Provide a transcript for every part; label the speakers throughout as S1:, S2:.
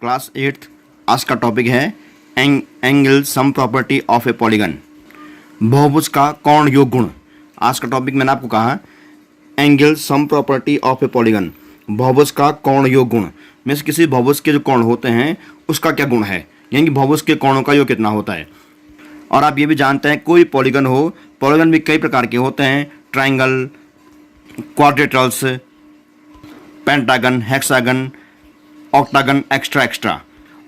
S1: Class 8th। आज का topic है angle sum property of a polygon, बहुभुज का कोण योग गुण। आज का टॉपिक मैंने आपको कहा angle sum property of a polygon, बहुभुज का कोण योग गुण। मीन्स किसी बहुभुज के जो कोण होते हैं उसका क्या गुण है, यानी कि बहुभुज के कोणों का योग कितना होता है। और आप ये भी जानते हैं कोई पॉलीगन हो, पॉलीगन भी कई प्रकार के होते हैं, triangle, quadrilaterals, pentagon, hexagon, octagon, extra.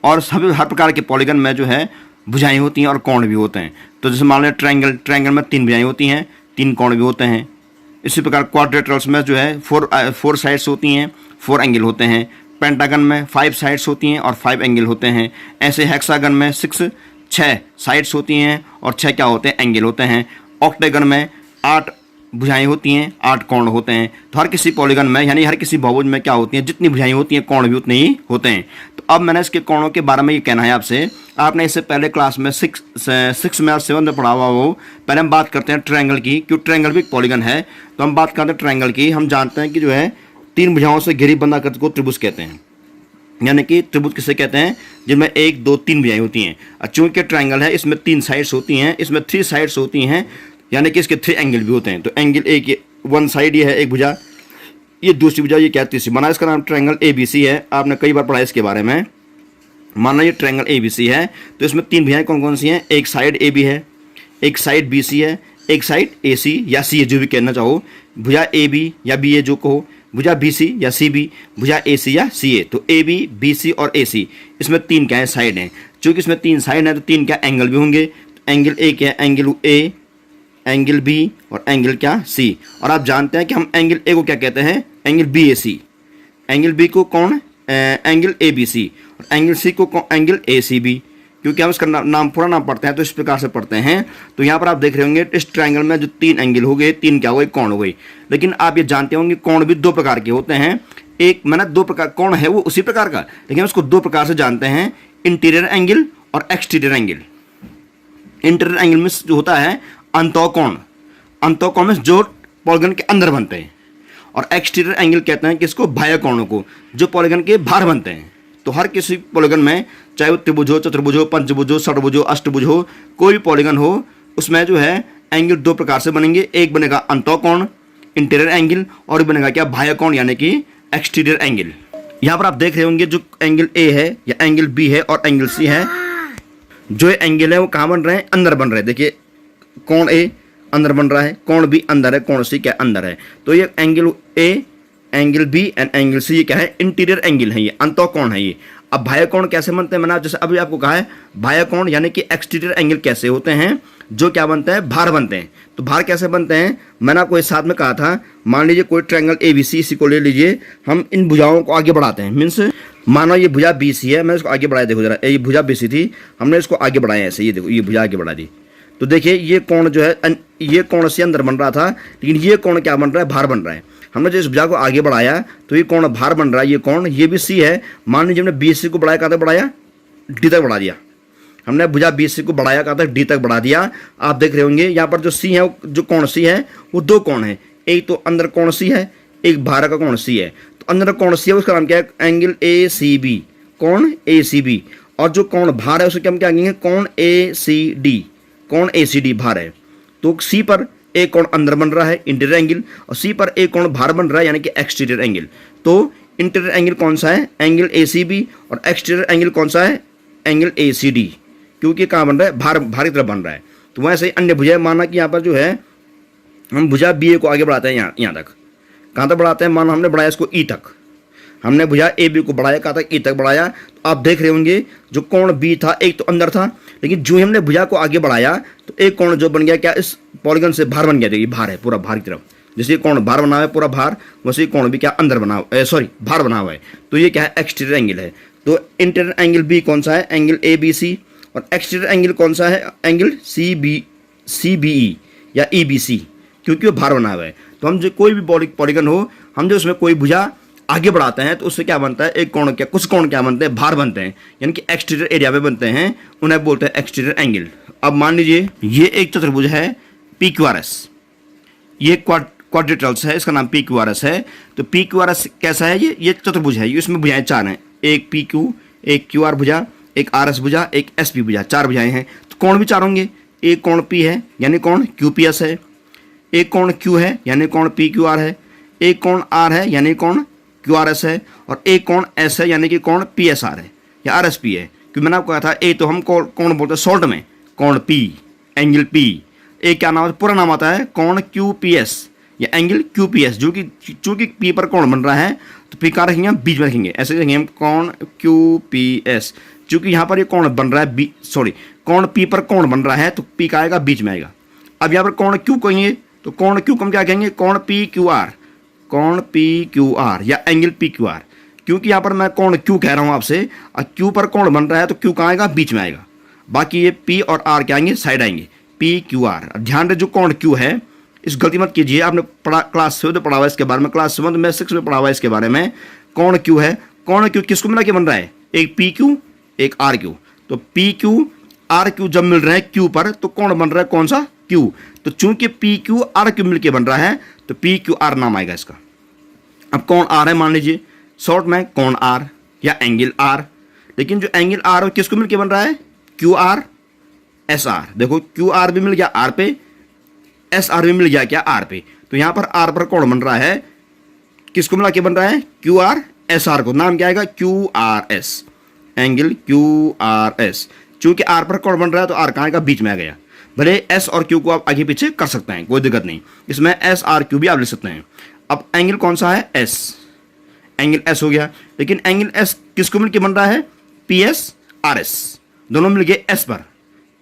S1: और सभी हर प्रकार के पॉलीगन में जो है भुजाएं होती हैं और कोण भी होते हैं। तो जैसे मान लें ट्रायंगल में 3 भुजाएं होती हैं, 3 कोण भी होते हैं। इसी प्रकार क्वाड्रेटर्स में जो है 4 साइड्स होती हैं, 4 एंगल होते हैं। पेंटागन में 5 साइड्स होती हैं और 5 एंगल होते हैं। ऐसे हेक्सागन में 6 साइड्स होती हैं और 6 क्या होते हैं, एंगल होते हैं। ऑक्टागन में 8 भुजाएं होती हैं, 8 कोण होते हैं। तो हर किसी पॉलीगन में यानी हर किसी बहुभुज में क्या होती हैं, जितनी भुजाएं होती हैं कोण भी उतने ही होते हैं। तो अब मैंने इसके कोणों के बारे में ये कहना है आपसे। आपने इससे पहले क्लास में 6 में और 7 में पढ़ा हुआ हो। पहले हम बात करते हैं ट्रायंगल की, क्योंकि ट्रायंगल भी एक पॉलीगन है। तो हम बात करते हैं ट्रायंगल की। हम जानते हैं कि जो है 3 भुजाओं से घिरी बंद आकृति को त्रिभुज कहते हैं। यानी कि त्रिभुज किसे कहते हैं, जिनमें 1, 2, 3 भुजाएं होती हैं। चूंकि ट्रायंगल है इसमें 3 साइड्स होती हैं, इसमें 3 साइड्स होती हैं, यानी कि इसके 3 एंगल भी होते हैं। तो एंगल एक 1 साइड ये है, एक भुजा, ये दूसरी भुजा, ये क्या तीसरी बना। इसका नाम ट्रायंगल ABC है। आपने कई बार पढ़ा इसके बारे में। माना ये ट्रायंगल ABC है तो इसमें 3 भुजाएं कौन कौन सी हैं, एक साइड AB है, एक साइड BC है, एक साइड AC या CA, जो भी कहना चाहो। भुजा AB या BA जो कहो, भुजा BC या CB, भुजा AC या CA। तो AB, BC और AC, इसमें 3 क्या है, साइड हैं। चूँकि इसमें 3 साइड हैं तो 3 क्या एंगल भी होंगे। तो एंगल A क्या है, एंगल A, एंगल B और एंगल क्या, C। और आप जानते हैं कि हम एंगल A को क्या कहते हैं, एंगल BAC। एंगल B को कौन, एंगल ABC। और एंगल C को एंगल ACB। क्योंकि हम इसका नाम पूरा नाम पढ़ते हैं तो इस प्रकार से पढ़ते हैं। तो यहाँ पर आप देख रहे होंगे इस ट्रायंगल में जो 3 एंगल हो गए, 3 क्या हो गए, कोण हो गई। लेकिन आप ये जानते होंगे कोण भी 2 प्रकार के होते हैं। एक मैंने 2 प्रकार कोण है वो उसी प्रकार का, लेकिन उसको 2 प्रकार से जानते हैं, इंटीरियर एंगल और एक्सटीरियर एंगल। इंटीरियर एंगल में जो होता है अंतःकोण, अंतःकोण में जो पॉलीगन के अंदर बनते हैं। और एक्सटीरियर एंगल कहते हैं किसको, बाह्य कोणों को, जो पॉलीगन के बाहर बनते हैं। तो हर किसी पॉलीगन में, चाहे वो त्रिभुज हो, चतुर्भुज हो, पंचभुज हो, षट्भुज हो, अष्टभुज हो, कोई भी पॉलीगन हो, उसमें जो है एंगल 2 प्रकार से बनेंगे। एक बनेगा अंतःकोण, इंटीरियर एंगल, और बनेगा क्या, बाह्य कोण, यानी कि एक्सटीरियर एंगल। यहाँ पर आप देख रहे होंगे जो एंगल A है या एंगल B है और एंगल C है, जो एंगल है वो कहाँ बन रहे हैं, अंदर बन रहे हैं। देखिए कोण A अंदर बन रहा है, कोण B अंदर है, कोण C क्या अंदर है। तो ये angle A, angle B and angle C ये क्या है, इंटीरियर एंगल है, ये अंतःकोण है ये। अब बाह्य कोण कैसे बनते हैं, मैंने जैसे अभी आपको कहा है बाह्य कोण यानी कि एक्सटीरियर एंगल कैसे होते हैं, जो क्या बनते हैं, भार बनते हैं। तो भार कैसे बनते हैं, मैंने आपको इस साथ में कहा था। मान लीजिए कोई ट्रायंगल ABC, इसी को ले लीजिए, हम इन भुजाओं को आगे बढ़ाते हैं। मीन्स मानो ये भुजा BC है, मैं इसको आगे बढ़ाया, देखो जरा, ये भुजा BC थी, हमने इसको आगे बढ़ाया ऐसे, ये देखो ये भुजा आगे बढ़ा दी। तो देखिए ये कोण जो है, ये कोण से अंदर बन रहा था, लेकिन ये कोण क्या बन रहा है, भार बन रहा है। हमने जो इस भुजा को आगे बढ़ाया तो ये कोण भार बन रहा है, ये कोण, ये भी C है। मान लीजिए हमने BC को बढ़ाया, कहाँ तक बढ़ाया, D तक बढ़ा दिया। हमने भुजा BC को बढ़ाया, कहाँ तक, D तक बढ़ा दिया। आप देख रहे होंगे यहाँ पर जो C है, जो कोण C है वो 2 कोण है। एक तो अंदर कोण C है, एक बाहर का कोण C है। तो अंदर कोण C है उसका नाम क्या है, एंगल ACB, कोण ACB। और जो कोण भार है उसे क्या हम क्या कहेंगे, कोण ACD, कोण ACD भार है। तो C पर एक कोण अंदर बन रहा है, इंटीरियर एंगल, और C पर एक कोण बाहर बन रहा है, यानी कि एक्सटीरियर एंगल। तो इंटीरियर एंगल कौन सा है, एंगल ACB, और एक्सटीरियर एंगल कौन सा है, एंगल ACD, क्योंकि कहाँ बन रहा है, बाहर की तरफ बन रहा है। तो वैसे ही अन्य भुजा, माना कि यहाँ पर जो है हम भुजा BA को आगे बढ़ाते हैं, यहाँ तक, कहाँ तक बढ़ाते हैं, माना हमने बढ़ाया इसको E तक, हमने भुजा AB को बढ़ाया, कहाँ तक, E तक बढ़ाया। तो आप देख रहे होंगे जो कोण B था एक तो अंदर था, लेकिन जो हमने भुजा को आगे बढ़ाया तो एक कोण जो बन गया क्या, इस पॉलीगन से बाहर बन गया। देखिए भार है, पूरा बाहर की तरफ, जैसे कोण बाहर बना हुआ है पूरा भार, वैसे कोण भी क्या अंदर बना हुआ है, सॉरी बाहर बना हुआ है। तो ये क्या है, एक्सटीरियर एंगल है। तो इंटीरियर एंगल B कौन सा है, एंगल ABC। और एक्सटीरियर एंगल कौन सा है, एंगल CBE या EBC, क्योंकि वो भार बना हुआ है। तो हम जो कोई भी पॉलीगन हो, हम जो उसमें कोई भुजा आगे बढ़ाते हैं तो उससे क्या बनता है, एक कोण क्या, कुछ कोण क्या बनते हैं, भार बनते हैं, यानी कि एक्सटीरियर एरिया में बनते हैं, उन्हें बोलते हैं एक्सटीरियर एंगल। अब मान लीजिए ये एक चतुर्भुज है PQRS, ये क्वाड्रेटर्स है, इसका नाम PQRS है। तो PQRS कैसा है, ये चतुर्भुज है, इसमें भुजाएं 4 हैं, एक PQ, एक क्यू आर भुजा, एक आर एस भुजा, एक एस पी भुजा, 4 भुजाएं हैं। तो कोण भी 4 होंगे। एक कोण पी है यानी कोण क्यू पी एस है, एक कोण क्यू है यानी कोण पी क्यू आर है, एक कोण आर है यानी कोण क्यू आर एस है, और एक कोण एस है यानी कि कोण पी एस आर है या आर एस पी है। क्योंकि मैंने आपको कहा था ए तो हम कोण बोलते हैं शॉर्ट में, कोण पी, एंगल पी। एक क्या नाम है, पूरा नाम आता है कोण क्यू पी एस या एंगल क्यू पी एस। जो कि चूंकि पी पर कोण बन रहा है तो पी कहाँ रखेंगे हम, बीच में रखेंगे। ऐसे रखेंगे हम कोण क्यू पी एस। चूंकि यहाँ पर ये कोण बन रहा है कोण पी पर कोण बन रहा है तो पी का आएगा बीच में आएगा। अब यहाँ पर कोण क्यू कहेंगे तो कोण क्यू को हम क्या कहेंगे, कोण पी क्यू आर, कोण पी क्यू आर या एंगल पी क्यू आर। क्योंकि यहाँ पर मैं कोण क्यू कह रहा हूँ आपसे, और क्यू पर कोण बन रहा है तो क्यू कहाँ आएगा, बीच में आएगा। बाकी ये पी और आर क्या आएंगे, साइड आएंगे, पी क्यू आर। ध्यान रहे जो कोण क्यू है, इस गलती मत कीजिए। आपने पढ़ा क्लास 7 में पढ़ा हुआ है इसके बारे में, क्लास 7 में 6 में पढ़ा हुआ है इसके बारे में। कोण क्यू है, कोण क्यू किसको मिला के बन रहा है, एक पी क्यू एक आर क्यू। तो पी क्यू आर क्यू जब मिल रहे हैं क्यू पर तो कोण बन रहा है कौन सा, क्यू। तो चूंकि पी क्यू आर क्यू मिलकर बन रहा है तो पी क्यू आर नाम आएगा इसका। अब कोण आर है मान लीजिए, शॉर्ट में कोण आर या एंगल आर। लेकिन जो एंगल आर किसको मिलकर बन रहा है, क्यू आर एस आर। देखो क्यू आर भी मिल गया आर पे, एस आर भी मिल गया क्या, आर पे। तो यहां पर आर पर कोण बन रहा है, किसको मिला के बन रहा है, क्यू आर एस आर को। नाम क्या आएगा, Q R S, angle Q R S. चूंकि आर पर कोण बन रहा है तो आर कहाँ आएगा, बीच में आ गया। भले एस और क्यू को आप आगे पीछे कर सकते हैं, कोई दिक्कत नहीं। इसमें एस आर क्यू भी आप लिख सकते हैं। अब एंगल कौन सा है, एस, एंगल एस हो गया। लेकिन एंगल एस किसको मिलकर बन रहा है, पी एस आर एस, दोनों मिल गए एस पर,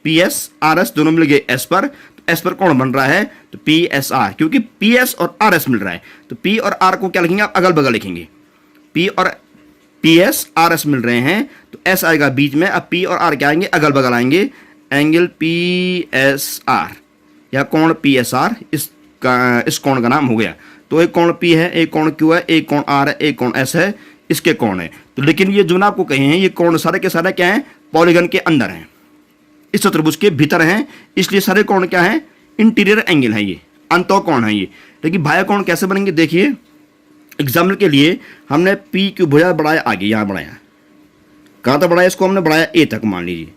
S1: पी एस आर एस दोनों मिल गए एस पर। तो एस पर कौन बन रहा है, तो पी एस आर। क्योंकि पी एस और आर एस मिल रहा है तो पी और आर को क्या लिखेंगे आप, अगल बगल लिखेंगे। पी और पी एस आर एस मिल रहे हैं तो एस आएगा बीच में। अब पी और आर क्या आएंगे, अगल बगल आएंगे। एंगल पी एस आर या कोण पी एस आर, इस कोण का नाम हो गया। तो एक कोण पी है, एक कोण क्यू है, एक कोण आर है, एक कोण एस है, इसके कोण है। तो लेकिन ये जो ना आपको कहे हैं ये कोण सारे के सारे क्या हैं, पॉलीगन के अंदर हैं, इस चतुर्भुज के भीतर हैं। इसलिए सारे कोण क्या है, इंटीरियर एंगल है, ये अंतः कोण है ये। लेकिन बाह्य कोण कैसे बनेंगे, देखिए एग्जाम्पल के लिए हमने पी क्यू भुजा बढ़ाया आगे, यहाँ बढ़ाया, कहाँ तक बढ़ाया, इसको हमने बढ़ाया ए तक, मान लीजिए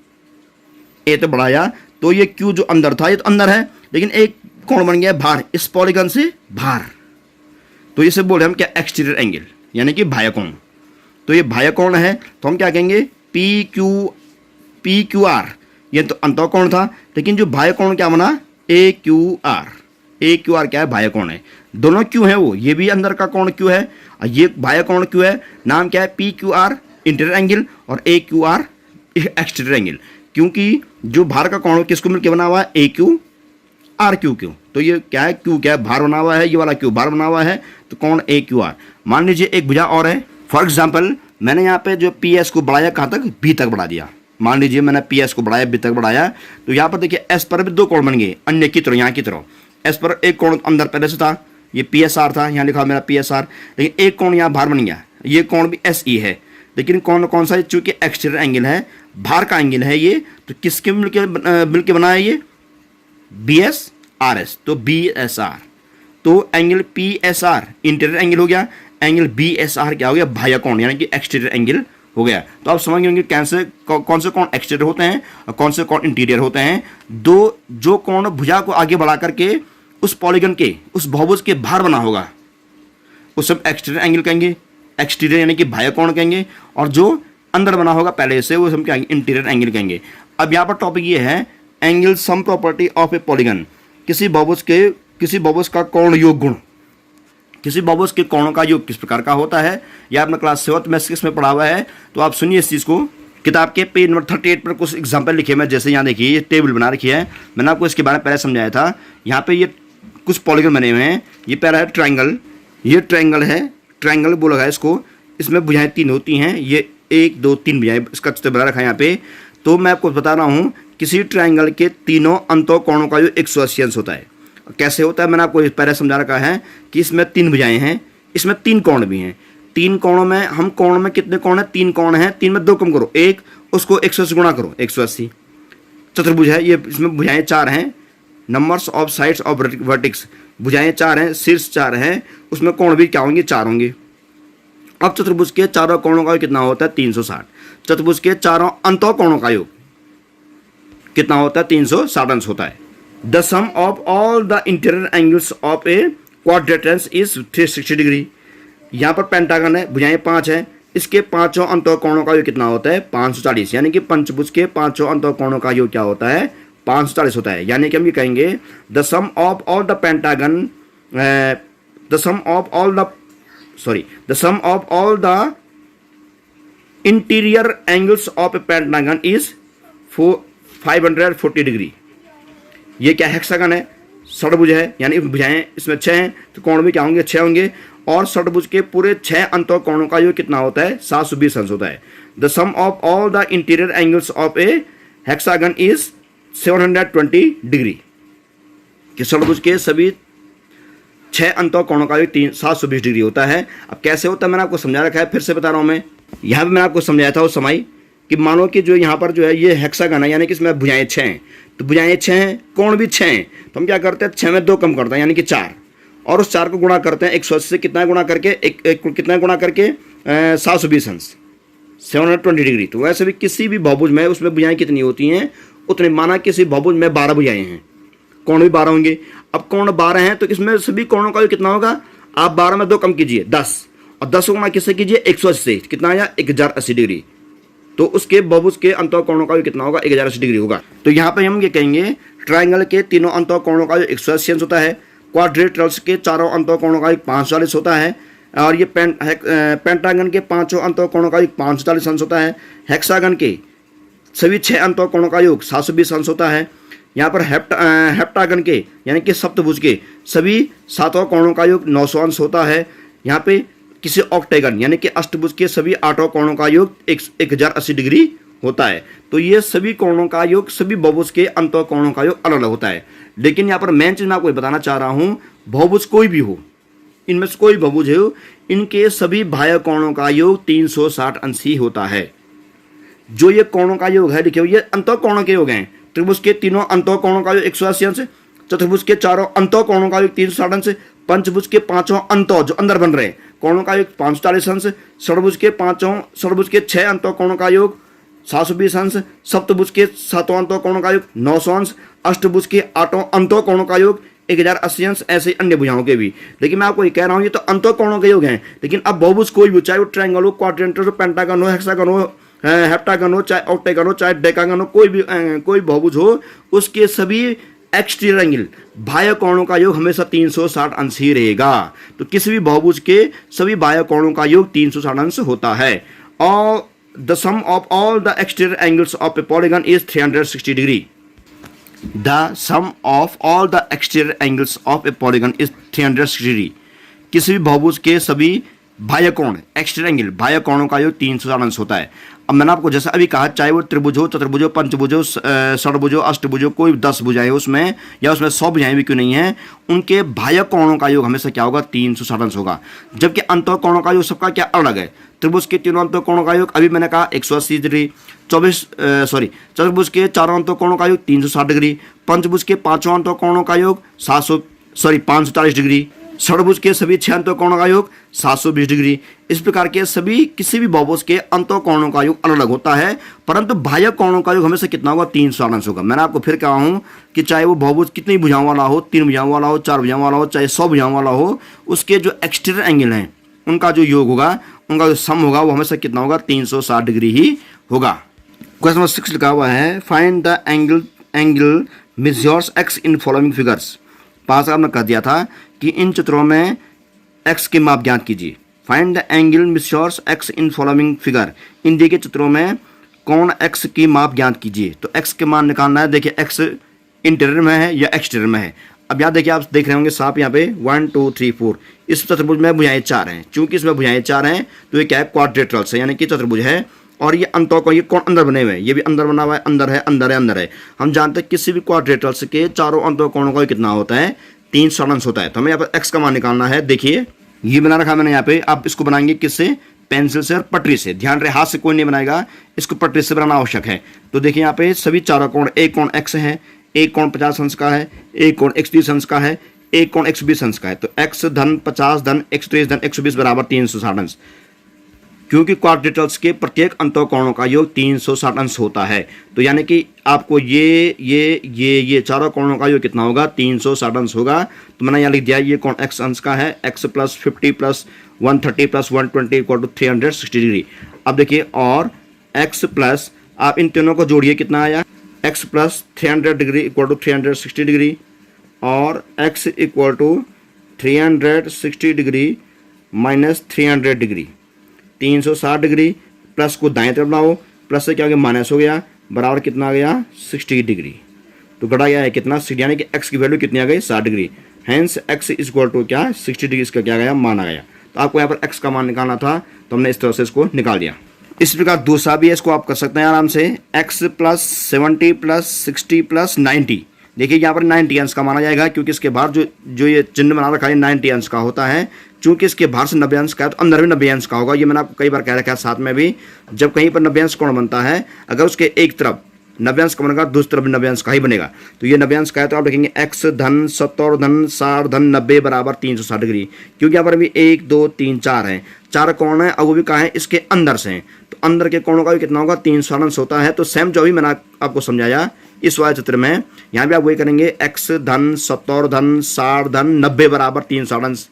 S1: ए तक बढ़ाया। तो ये क्यू जो अंदर था ये तो अंदर है, लेकिन एक कोण बन गया बाहर, इस पॉलीगन से बाहर। तो इसे बोले हम क्या, एक्सटीरियर एंगल यानी कि बाह्य कोण। तो ये बाह्य कोण है तो हम क्या कहेंगे, पी क्यू आर, ये तो अंतः कोण था। लेकिन जो बाह्य कोण क्या बना, ए क्यू आर। ए क्यू आर क्या है, बाह्य कोण है। दोनों क्यू है वो, ये भी अंदर का कोण क्यू है और ये बाह्य कोण क्यू है। नाम क्या है, P Q R interior angle और ए क्यू आर एक्सटीरियर एंगल। क्योंकि जो बाहर का कोण किसको मिलकर बना हुआ है, ए क्यू आर क्यू क्यू। तो ये क्या है, क्यू क्या है, बाहर बना हुआ है, ये वाला क्यू बाहर बना हुआ है, तो कोण ए क्यू आर। मान लीजिए एक भुजा और है, फॉर एग्जाम्पल मैंने यहाँ पे जो पी एस को बढ़ाया कहाँ तक, बी तक बढ़ा दिया। मान लीजिए मैंने पी एस को बढ़ाया बी तक बढ़ाया, तो यहाँ पर देखिए एस पर भी 2 कोण बन गए, अन्य की तरह, यहाँ की तरह। एस पर एक कोण अंदर पहले से था, ये पी एस आर था, यहाँ लिखा मेरा पी एस आर। लेकिन एक कोण यहाँ बाहर बन गया, ये कोण भी एस ई है। लेकिन कौन सा है, चूंकि एक्सटीरियर एंगल है, बाहर का एंगल है ये, तो किसके मिलके बना है ये, बी एस आर एस, तो बी एस आर। तो angle P S R interior angle हो गया, एंगल बी एस आर क्या हो गया, बाह्य कोण यानी कि एक्सटीरियर एंगल हो गया। तो आप समझ गए कैसे कौन से कोण एक्सटीरियर होते हैं और कौन से कोण इंटीरियर होते हैं। जो कोण भुजा को आगे बढ़ा करके उस पॉलीगन के, उस बहुभुज के बाहर बना होगा उस सब एक्सटीरियर एंगल कहेंगे, एक्सटीरियर यानी कि बाह्य कोण कहेंगे। और जो अंदर बना होगा पहले से, वो हम क्या इंटीरियर एंगल कहेंगे। अब यहाँ पर टॉपिक ये है, angle sum property of a polygon. किसी बहुभुज का कोण योग गुण, किसी बहुभुज के कोणों का योग किस प्रकार का होता है, यह आपने क्लास 7 में 6 में पढ़ा हुआ है। तो आप सुनिए इस चीज़ को। किताब के पेज नंबर 38 पर कुछ एग्जाम्पल लिखे मैं, जैसे यहाँ देखिए ये टेबल बना रखी है, मैंने आपको इसके बारे में पहले समझाया था। यहाँ पे ये कुछ पॉलीगन बने हुए हैं। ये पहला है ट्रायंगल, ये ट्रायंगल है, ट्रायंगल बोला है इसको। इसमें भुजाएं 3 होती हैं, ये 1 2 3 भुजाएं, इसका चित्र बना रखा है यहाँ पे। तो मैं आपको बता रहा हूँ, किसी ट्रायंगल के तीनों अंतः कोणों का जो 180 अंश होता है। कैसे होता है मैंने आपको पहले समझा रखा है कि इसमें 3 भुजाएं हैं, इसमें 3 कोण भी हैं। 3 कोणों में हम कोण में कितने कोण हैं, 3 कोण हैं, 3 में 2 कम करो, 1, उसको 180 से गुणा करो, 180। चतुर्भुज है ये, इसमें भुजाएं 4 हैं, numbers of sides of vertices, भुजाएं 4 हैं, शीर्ष 4 हैं, उसमें कोण भी क्या होंगे, 4 होंगे। अब चतुर्भुज के चारों कोणों का योग कितना होता है 360। चतुर्भुज के चारों अंतः कोणों का योग कितना होता है 360 अंश होता है। The sum of all the interior angles of a quadrilateral is 360 degree. यहाँ पर पेंटागन है, भुजाएं 5 है, इसके पांचों अंतः कोणों का योग कितना होता है 540। यानी कि पंचभुज के पांचों अंतः कोणों का योग क्या होता है 540 होता है। यानी कि हम ये कहेंगे the sum of all the pentagon the sum of all the interior angles of a pentagon is 540 degree. ये क्या हेक्सागन है, षडभुज है, यानी भुजाएं इसमें 6 हैं तो कोण भी क्या होंगे 6 होंगे, और षडभुज के पूरे 6 अंतः कोणों का योग कितना होता है 720 अंश होता है। The sum of all the interior angles of a hexagon is 720 degree. कि षडभुज के सभी 6 अंतः कोणों का योग 720 डिग्री होता है। अब कैसे होता है मैंने आपको समझा रखा है, फिर से बता रहा हूं मैं। यहाँ पे मैंने आपको समझाया था उस समय कि मानो कि जो यहाँ पर जो है ये हेक्सागन है, यानी कि इसमें भुजाएं 6 हैं, तो भुजाएं 6 हैं, कोण भी 6 हैं, तो हम क्या करते हैं 6 में 2 कम करते हैं यानी कि 4, और उस 4 को गुणा करते हैं 180 से, कितना गुणा करके कितना गुणा करके 720 अंश 720 डिग्री। तो वैसे भी किसी भी बहुभुज में उसमें भुजाएं कितनी होती हैं उतने, माना किसी बहुभुज में 12 भुजाएं हैं, कोण भी 12 होंगे। अब कोण 12 हैं तो इसमें सभी कोणों का कितना होगा, आप 12 में 2 कम कीजिए 10, और 10 को गुणा किससे कीजिए 180 से, कितना आया 1080 डिग्री। तो उसके बहुभुज के अंतः कोणों का कितना होगा 1080 डिग्री होगा। तो यहाँ पे हम ये कहेंगे ट्रायंगल के तीनों अंतः कोणों का 180 अंश होता है, क्वाड्रिलेटरल्स के चारों अंतः कोणों का 540 होता है, और ये पेंटागन के पांचों अंतः कोणों का 540 अंश होता है। हेक्सागन के सभी 6 अंतः कोणों का योग 720 अंश होता है। यहाँ पर हेप्टागन के यानी कि सप्तभुज के सभी 7 कोणों का योग 900 अंश होता है। यहाँ पे किसी ऑक्टेगन यानी कि अष्टभुज के सभी 8 कोणों का योग 1080 डिग्री होता है। तो ये सभी कोणों का योग, सभी बहुभुज के अंतः कोणों का योग अलग अलग होता है। लेकिन यहाँ पर मेन चीज मैं आपको बताना चाह रहा हूँ, बहुभुज कोई भी हो, इनमें से कोई बहुभुज हो, इनके सभी बाह्य कोणों का योग 360 अंश ही होता है। जो ये कोणों का योग है देखिए, ये अंतः कोणों के योग हैं। त्रिभुज के तीनों अंतः कोणों का योग 180 अंश, चतुर्भुज के चारों अंतः कोणों का योग 360 अंश, पंचभुज के पांचों अंतः जो अंदर बन रहे हैं कोणों का योग 540 अंश, षडभुज के 6 अंतः कोणों का योग 720 अंश, सप्तभुज के 7 अंतः कोणों का योग 900 अंश, अष्टभुज के 8 अंतः कोणों का योग 1080 अंश, ऐसे अन्य भुजाओं के भी। लेकिन मैं आपको ये कह रहा हूँ ये तो अंतः कोणों के योग हैं। लेकिन अब बहुभुज कोई भी, चाहे वो ट्रायंगल हो, क्वाड्रेंट हो, पेंटागन हो, हेक्सागन हो, हेप्टागन हो, चाहे ऑक्टेगन हो, चाहे डेकागन हो, कोई बहुभुज हो, उसके सभी एक्सटीरियर एंगल बाह्य कोणों का योग हमेशा 360 अंश ही रहेगा। तो किसी भी बहुभुज के सभी बाह्य कोणों का योग 360 अंश होता है। और the sum of all the exterior angles of a polygon is 360 degree. The sum of all the exterior angles of a polygon is 360 degree. किसी भी बहुभुज के सभी बाह्य कोण, एक्सटीरियर एंगल बाह्य कोणों का योग 360 अंश होता है। अब मैंने आपको जैसा अभी कहा, चाहे वो त्रिभुज हो, चतुर्भुज हो, पंचभुज हो, षडभुज हो, अष्टभुज हो, कोई 10 भुजाएं हो उसमें, या उसमें 100 भुजाएं भी क्यों नहीं है, उनके बाह्य कोणों का योग हमेशा क्या होगा 360 अंश होगा। जबकि अंतः कोणों का योग सबका क्या अलग है। त्रिभुज के तीनों अंतः कोणों का योग अभी मैंने कहा 180 डिग्री, चतुर्भुज के चारों अंतः कोणों का योग 360 डिग्री, पंचभुज के 5 अंतः कोणों का योग 540 डिग्री, षडभुज के सभी 6 अंतः कोणों का योग 720 डिग्री। इस प्रकार के सभी किसी भी बहुभुज के अंतः कोणों का योग अलग अलग होता है, परंतु बाह्य कोणों का योग हमेशा कितना होगा 360 अंश होगा। मैंने आपको फिर कहा हूँ कि चाहे वो बहुभुज कितनी भुजाओं वाला हो, 3 भुजाओं वाला हो, 4 भुजाओं वाला हो, चाहे 100 भुजाओं वाला हो, उसके जो एक्सटीरियर एंगल हैं उनका जो योग होगा, उनका जो सम होगा वो हमेशा कितना होगा 360 डिग्री ही होगा। क्वेश्चन नंबर 6 लिखा हुआ है, find the angle measures x in following figures. 5 आपने कह दिया था कि इन चित्रों में x के माप ज्ञात कीजिए। Find the angle measures x in following figure. इन दिए गए चित्रों में कोण x की माप ज्ञात कीजिए। तो x के मान निकालना है। देखिए x इंटीरियर में है या एक्सटीरियर में है। अब यहाँ देखिए, आप देख रहे होंगे साफ यहाँ पे 1 2 3 4, इस चतुर्भुज में भुजाएं 4 हैं। चूंकि इसमें भुजाएं 4 हैं तो ये क्या है क्वाड्रिलेटरल्स है, यानी कि चतुर्भुज है। और ये अंतों को, ये कोण अंदर बने हुए हैं, ये भी अंदर बना हुआ है, अंदर है, अंदर है, अंदर है। हम जानते हैं किसी भी क्वाड्रिलेटरल्स के चारों अंतः कोणों का कितना होता है 360 अंश होता है। तो हमें यहाँ पर x का मान निकालना है। देखिए ये बना रखा मैंने यहाँ पे। आप इसको बनाएंगे किससे, पेंसिल से और पटरी से। ध्यान रहे हाथ से कोई नहीं बनाएगा, इसको पटरी से बनाना आवश्यक है। तो देखिए यहाँ पे सभी चारों कोण, एक कोण x है, एक कोण 50 अंश का है, एक कोण 130 अंश का है, एक कोण 120 अंश का है। तो x धन 50 धन 130 धन 120 बराबर 360 अंश। क्योंकि क्वाड्रेटर्स के प्रत्येक अंतःकोणों का योग 360 अंश होता है। तो यानी कि आपको ये चारों कोणों का योग कितना होगा, 360 अंश होगा। तो मैंने यहाँ लिख दिया ये कोण x अंश का है, x plus 50 plus 130 plus 120 equal to 360 degree. अब देखिए, और x प्लस आप इन तीनों को जोड़िए, कितना आया, x plus 300 degree equal to 360 degree, और x equal to 360 degree minus 300 degree, 360 degree. Plus को दाएं तरफ लाओ, प्लस से क्या हो गया, माइनस हो गया, बराबर कितना आ गया, 60 डिग्री। तो घटा गया है कितना, 60, यानी कि x की वैल्यू कितनी आ गई, 60 degree. Hence x equal to क्या, 60 डिग्री इसका क्या गया, मान आ गया। तो आपको यहाँ पर x का मान निकालना था, तो हमने इस तरह से इसको निकाल दिया। इस प्रकार दूसरा भी है, इसको आप कर सकते हैं आराम से, x प्लस 70 प्लस 60 प्लस 90। देखिए यहाँ पर 90 अंश का माना जाएगा, क्योंकि इसके बाहर जो ये चिन्ह बना रखा है 90 अंश का होता है। चूंकि इसके बाहर से 90 अंश का है तो अंदर भी 90 अंश का होगा। ये मैंने आपको कई बार कह रखा है साथ में भी, जब कहीं पर 90 अंश कोण बनता है, अगर उसके एक तरफ 90 अंश का बनेगा, दूसरी तरफ 90 अंश का ही बनेगा। तो ये 90 अंश का है, तो आप लिखेंगे x धन 70 धन 60 धन 90 बराबर 360 डिग्री। क्योंकि यहाँ पर अभी 1 2 3 4 है, 4 कोण है, और वो भी कहाँ है, इसके अंदर से हैं। तो अंदर के कोणों का भी कितना होगा, 360 अंश होता है। तो सेम जो भी मैंने आपको समझाया इस वाले चित्र में, यहाँ भी आप वही करेंगे, x धन 70 धन 60 धन 90 बराबर 360 अंश,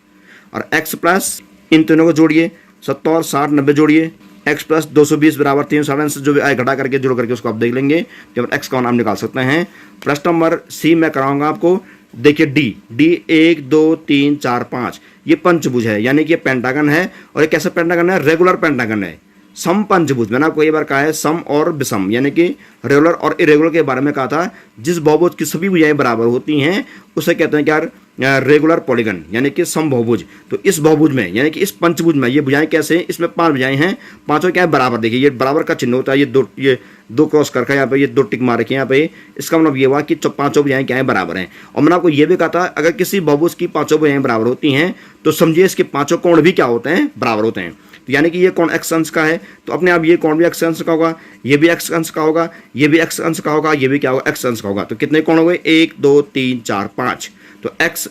S1: और x प्लस इन तीनों को जोड़िए, 70 60 90 जोड़िए, x प्लस 220 बराबर 360 अंश, जो भी आए घटा करके जोड़ करके उसको आप देख लेंगे, तो x का नाम निकाल सकते हैं। प्रश्न नंबर सी मैं कराऊंगा आपको। देखिए डी 1 2 3 4 5 ये पंचभुज है, यानी कि ये पेंटागन है। और ये कैसा पेंटागन है, रेगुलर पेंटागन है, सम पंचभुज। मैंने आपको ये बार कहा है सम और विषम, यानी कि रेगुलर और इरेगुलर के बारे में कहा था। जिस बहुभुज की सभी भुजाएं बराबर होती हैं उसे कहते हैं क्या, रेगुलर पॉलीगन, यानी कि सम बहुभुज। तो इस बहुभुज में, यानी कि इस पंचभुज में ये भुजाएं कैसे हैं, इसमें 5 भुजाएं हैं, पांचों क्या है, बराबर। देखिए ये बराबर का चिन्ह होता है, ये दो क्रॉस करके यहाँ पे ये 2 टिक मार रखे हैं यहाँ पे। इसका मतलब ये हुआ कि पांचों भुजाएं क्या है, बराबर हैं। और मैंने आपको ये भी कहा था, अगर किसी बहुभुज की पांचों भुजाएं बराबर होती हैं तो समझिए इसके पांचों कोण भी क्या होते हैं, बराबर होते हैं। तो यानी कि ये कोण x अंश का है, तो अपने आप ये कोण भी x अंश का होगा, ये भी x अंश का होगा, ये भी x अंश का होगा, ये भी क्या होगा, x अंश का होगा। तो कितने कोण हो गए, 1 2 3 4 5। तो x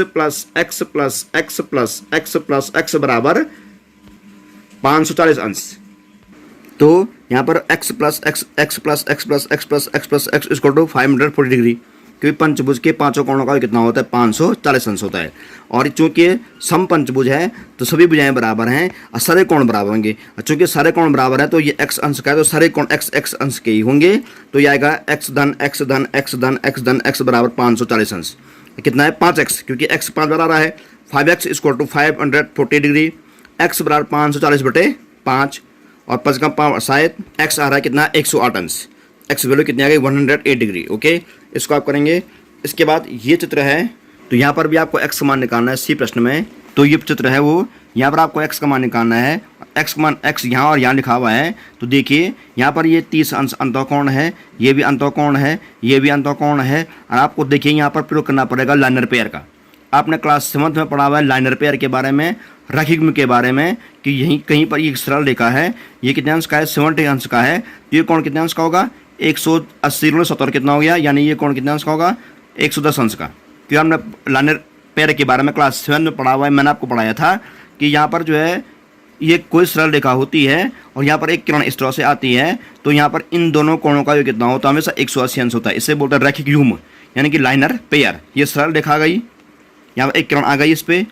S1: plus x plus x plus x plus x बराबर 540 अंश। तो यहाँ पर x plus x x plus x plus x plus x plus x equal to 540 degree, क्योंकि पंचभुज के पांचों कोणों का कितना होता है, 540 अंश होता है। और चूंकि सम पंचभुज है तो सभी भुजाएं बराबर हैं और सारे कोण बराबर होंगे। चूंकि सारे कोण बराबर हैं तो ये x अंश का है, तो सारे कोण x अंश के ही होंगे। तो ये आएगा x धन x धन x धन x धन x बराबर 540 अंश। कितना है, 5x, क्योंकि x 5 बार आ रहा है। 5x equal to 540 degree, x बराबर 540 बटे 5, और 5 का शायद x आ रहा है कितना, 108 अंश। x वैल्यू कितनी आ गई, 108 डिग्री। ओके, इसको आप करेंगे। इसके बाद ये चित्र है, तो यहाँ पर भी आपको x का मान निकालना है। सी प्रश्न में तो ये चित्र है वो, यहाँ पर आपको x का मान निकालना है। x का मान x यहाँ और यहाँ लिखा हुआ है। तो देखिए यहाँ पर ये 30 अंश अंतःकोण है, ये भी अंतःकोण है, ये भी अंतःकोण है। और आपको देखिए यहाँ पर प्रयोग करना पड़ेगा लाइनर पेयर का। आपने क्लास 7th में पढ़ा हुआ है लाइनर पेयर के बारे में, रैखिक के बारे में, कि यहीं कहीं पर ये सरल रेखा है, ये कितने अंश का है, 70 अंश का है। तो ये कोण कितने अंश का होगा, 180 70 कितना हो गया, यानी ये कोण कितने अंश का होगा, 110 अंश का। क्योंकि हमने लाइनर पेयर के बारे में क्लास 7 में पढ़ा हुआ है, मैंने आपको पढ़ाया था कि यहाँ पर जो है ये कोई सरल रेखा होती है और यहाँ पर एक किरण इस तरह से आती है, तो यहाँ पर इन दोनों कोणों का जो कितना होता है, हमेशा 180 अंश होता है। इससे बोलते हैं रैखिक युग्म, यानी कि लाइनर पेयर। ये सरल रेखा आ गई, यहाँ पर एक किरण आ गई इस पर,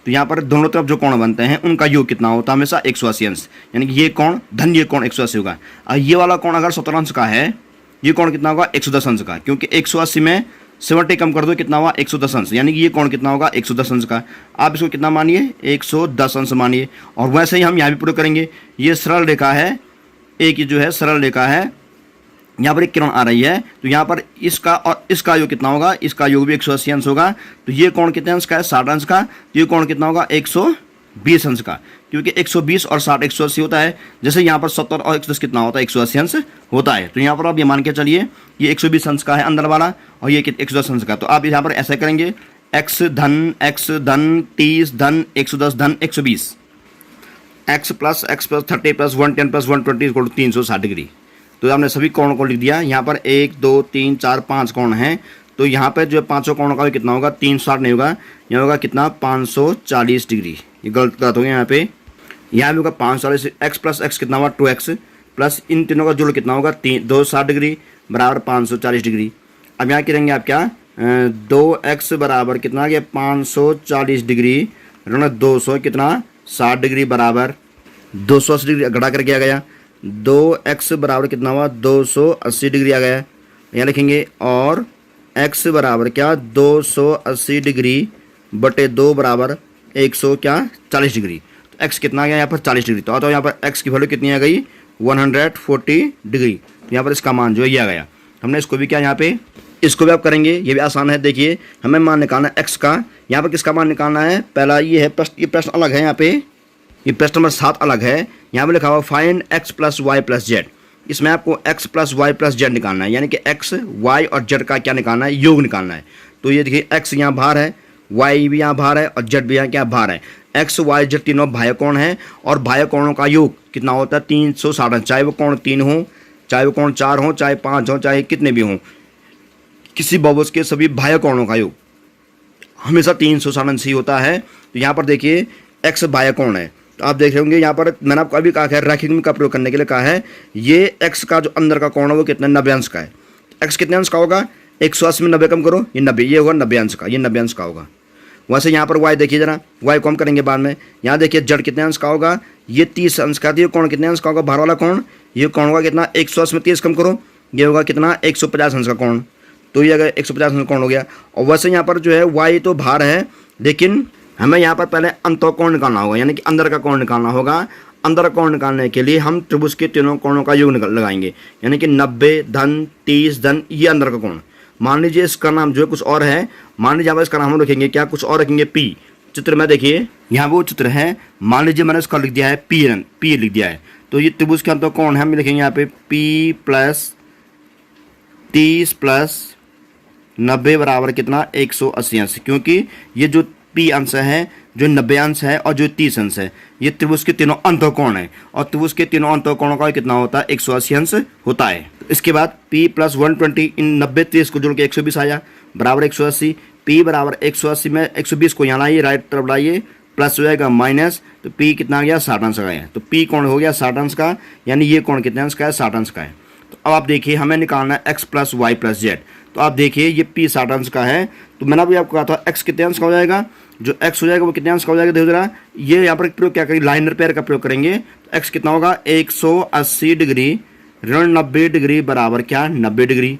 S1: तो यहाँ पर दोनों तरफ जो कोण बनते हैं उनका योग कितना होता है, हमेशा 180 अंश। यानी कि ये कोण धन ये कोण 180 होगा। और ये वाला कोण अगर 17 अंश का है, ये कोण कितना होगा, 110 अंश का। क्योंकि 180 में 70 कम कर दो, कितना हुआ, 110 अंश। यानी कि ये कोण कितना होगा, 110 अंश का। आप इसको कितना मानिए, 110 अंश मानिए। और वैसे ही हम यहाँ भी प्रयोग करेंगे। ये सरल रेखा है, एक जो है सरल रेखा है, यहाँ पर एक किरण आ रही है, तो यहाँ पर इसका और इसका योग कितना होगा, इसका योग भी 180 अंश होगा। तो ये कोण कितने अंश का है, 60 अंश का। तो ये कोण कितना होगा, 120 अंश का। क्योंकि 120 और 60 180 होता है। जैसे यहाँ पर 70 और 110 कितना होता है, 180 अंश होता है। तो यहाँ पर आप ये मान के चलिए ये 120 अंश का है अंदर वाला, और ये 110 अंश का। तो आप यहाँ पर ऐसा करेंगे, x धन 30 धन 110 धन 120, x plus 30 plus 110 plus 120 equal to 360 degree. तो हमने सभी कोणों को लिख दिया। यहाँ पर 1 2 3 4 5 कोण हैं। तो यहाँ पर जो पांचों कोणों का कितना होगा, 360 नहीं होगा, यहाँ होगा कितना, 540 डिग्री। ये गलत हो गया यहाँ पे। यहाँ भी होगा 540, एक्स प्लस एक्स कितना हुआ 2x प्लस इन तीनों का जोड़ कितना होगा 260 डिग्री बराबर 540 डिग्री। अब यहाँ करेंगे आप क्या 2x बराबर कितना आ गया 540 डिग्री ऋण 200 कितना 60 डिग्री बराबर 280 डिग्री घटा करके आ गया। 2x बराबर कितना हुआ 280 डिग्री आ गया। यहाँ लिखेंगे और x बराबर क्या 280 डिग्री बटे 2 बराबर 100 क्या 40 डिग्री। तो x कितना आ गया यहाँ पर 40 डिग्री। तो यहाँ पर x की वैल्यू कितनी आ गई 140 डिग्री। यहाँ पर इसका मान जो है ये आ गया। हमने इसको भी क्या यहाँ पे इसको भी आप करेंगे, ये भी आसान है। देखिए हमें मान निकालना है x का, यहाँ पर किसका मान निकालना है। पहला ये है प्रश्न, ये प्रश्न अलग है, यहाँ पे ये प्रश्न नंबर 7 अलग है। यहाँ पे लिखा हुआ find x plus y plus z. इसमें आपको x plus y plus z निकालना है, यानी कि x y और z का क्या निकालना है योग निकालना है। तो ये देखिए x यहाँ बाहर है, y भी यहाँ बाहर है और z भी यहाँ क्या बाहर है। x y z तीनों बाह्य कोण है और बाह्य कोणों का योग कितना होता है 360, चाहे वो कोण 3 हो, चाहे वो कोण 4 हो, चाहे 5 हो, चाहे कितने भी हों, किसी बहुभुज के सभी बाह्य कोणों का योग हमेशा 360 ही होता है। तो यहाँ पर देखिए x बाह्य कोण है, तो आप देख रहे होंगे यहाँ पर मैंने आपको अभी कहा है रैखिक का प्रयोग करने के लिए कहा है। ये x का जो अंदर का कोण है वो कितना 90 अंश का है। x कितने अंश का होगा 180 में 90 कम करो ये 90, ये होगा 90 अंश का, ये 90 अंश का होगा। वैसे यहाँ पर y देखिए जरा, y को हम करेंगे बाद में। यहाँ देखिए z कितने अंश का होगा ये 30 अंश का। ये कोण कितने अंश का होगा बाहर वाला कोण, ये कोण होगा कितना 180 में 30 कम करो ये होगा कितना 150 अंश का कोण। तो ये अगर 150 अंश का कोण हो गया। और वैसे यहाँ पर जो है y तो बाहर है, लेकिन हमें यहाँ पर पहले अंतःकोण निकालना होगा, यानी कि अंदर का कोण निकालना होगा। अंदर का कोण निकालने के लिए हम त्रिभुज के तीनों कोणों का योग लगाएंगे, यानी कि 90 धन 30 धन ये अंदर का कोण। मान लीजिए इसका नाम जो है कुछ और है, मान लीजिए आप इसका नाम हम रखेंगे क्या कुछ और रखेंगे p। चित्र में देखिए यहाँ वो चित्र है, मान लीजिए मैंने इसका लिख दिया है p लिख दिया है। तो ये त्रिभुज के अंतःकोण है, हम लिखेंगे यहाँ पे p प्लस 30 प्लस 90 बराबर कितना 180 अंश, क्योंकि ये जो p अंश है, जो 90 अंश है और जो 30 अंश है, ये त्रिभुज के तीनों अंतःकोण है और त्रिभुज के तीनों अंतःकोणों का कितना होता है 180 अंश होता है। इसके बाद p प्लस 120 इन 90 30 को जोड़ के 120 आया बराबर 180। p बराबर 180 में 120 को यहाँ लाइए राइट तरफ लाइए, प्लस हो जाएगा माइनस, तो p कितना आ गया 60 अंश का है। तो p कोण हो गया 60 अंश का, यानी ये कोण कितने अंश का है 60 अंश का है। तो अब आप देखिए हमें निकालना है x plus y plus z. तो आप देखिए ये p 60 अंश का है, तो मैंने अभी आपको कहा था x कितने अंश का हो जाएगा, जो x हो जाएगा वो कितने अंश का हो जाएगा। देखो जरा ये यहाँ पर प्रयोग क्या करेंगे लाइनर पेयर का प्रयोग करेंगे। तो x कितना होगा 180 डिग्री ऋण 90 डिग्री बराबर क्या 90 डिग्री।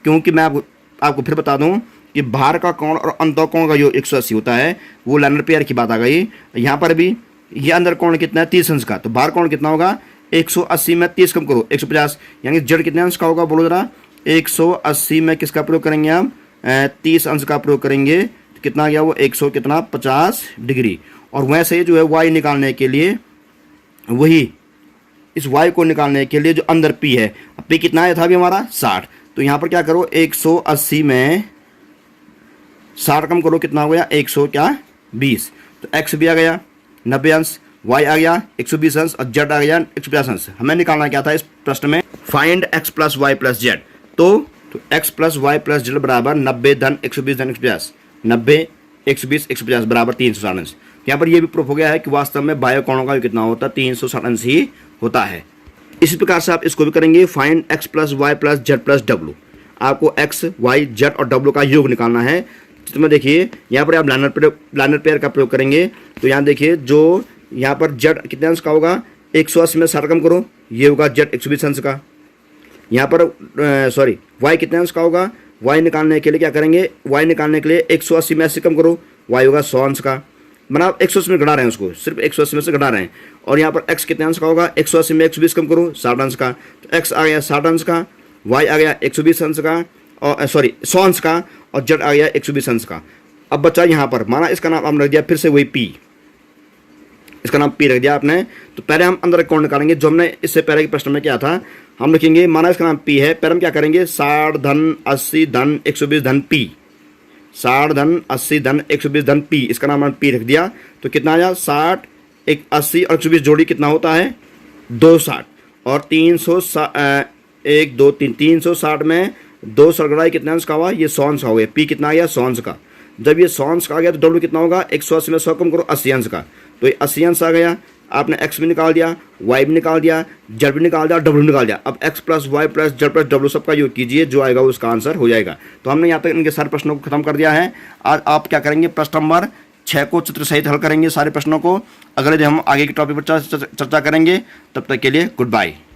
S1: क्योंकि मैं आपको फिर बता दूं कि बाहर का कोण और अंतःकोण का जो 180 होता है वो लाइनर पेयर की बात आ गई। यहाँ पर भी ये अंदर कोण कितना है 30 अंश का, तो बाहर कोण कितना होगा 180 में 30 कम करो 150, यानी जड़ कितने अंश का होगा बोलो जरा 180 में किसका प्रयोग करेंगे हम 30 अंश का प्रयोग करेंगे। तो कितना गया वो 100 कितना 50 डिग्री। और वैसे जो है y निकालने के लिए वही इस y को निकालने के लिए जो अंदर p है, p कितना आया था अभी हमारा 60, तो यहाँ पर क्या करो 180 में 60 कम करो कितना हो गया 100 क्या 20। तो x भी आ गया 90 अंश, y आ गया 120 अंश और z आ गया 150 अंश। हमें निकालना क्या था इस प्रश्न में find x plus y plus z. तो x plus y plus z बराबर 90 धन 120 धन 150, 90 120 150 बराबर 360 अंश। यहाँ पर यह भी प्रूफ हो गया है कि वास्तव में बाह्य कोणों का कितना होता है 360 अंश ही होता है। इसी प्रकार से आप इसको भी करेंगे find x plus y plus z plus डब्ल्यू। आपको x y z और w का योग निकालना है। तो में देखिए यहाँ पर आप लाइनर पेयर का प्रयोग करेंगे। तो यहाँ देखिए जो यहाँ पर z कितने अंश का होगा 180 में 60 कम करो ये होगा z 120 अंश का। यहाँ पर सॉरी y कितने अंश का होगा, y निकालने के लिए क्या करेंगे y निकालने के लिए 180 में 80 कम करो y होगा 100 अंश का। मतलब 180 में घटा रहे हैं उसको, सिर्फ 180 में से घटा रहे हैं। और यहाँ पर x कितने अंश का होगा 180 में 120 कम करो 60 अंश का। तो x आ गया 60 अंश का, y आ गया 120 अंश का और सॉरी 100 अंश का और z आ गया 120 अंश का। अब बच्चा यहाँ पर माना इसका नाम आपने रख दिया फिर से वही p, इसका नाम p रख दिया आपने। तो पहले हम अंदर कोण निकालेंगे जो हमने इससे पहले के प्रश्न में क्या था। हम लिखेंगे माना इसका नाम p है, पहले हम क्या करेंगे 60 धन 80 धन 120 धन p, 60 धन 80 धन 120 धन p, इसका नाम हमने p रख दिया। तो कितना आया 60 80 और 120 जोड़ी कितना होता है 260 और 1 2 3 360 में 2 सरगड़ाई कितने अंश का हुआ ये 100 अंश का हो गया। p कितना आ गया 100 अंश का। जब ये 100 अंश का आ गया तो w कितना होगा 180 में 100 कम करो 80 अंश का। तो ये 80 अंश आ गया। आपने एक्स भी निकाल दिया, वाई भी निकाल दिया, जेड भी निकाल दिया, डब्ल्यू निकाल दिया। अब x plus y plus z plus डब्ल्यू सबका योग कीजिए, जो आएगा उसका आंसर हो जाएगा। तो हमने यहाँ तक इनके सारे प्रश्नों को खत्म कर दिया है। आज आप क्या करेंगे, प्रश्न नंबर 6 को चित्र सहित हल करेंगे सारे प्रश्नों को। अगले दिन हम आगे के टॉपिक पर चर्चा करेंगे। तब तक के लिए गुड बाय।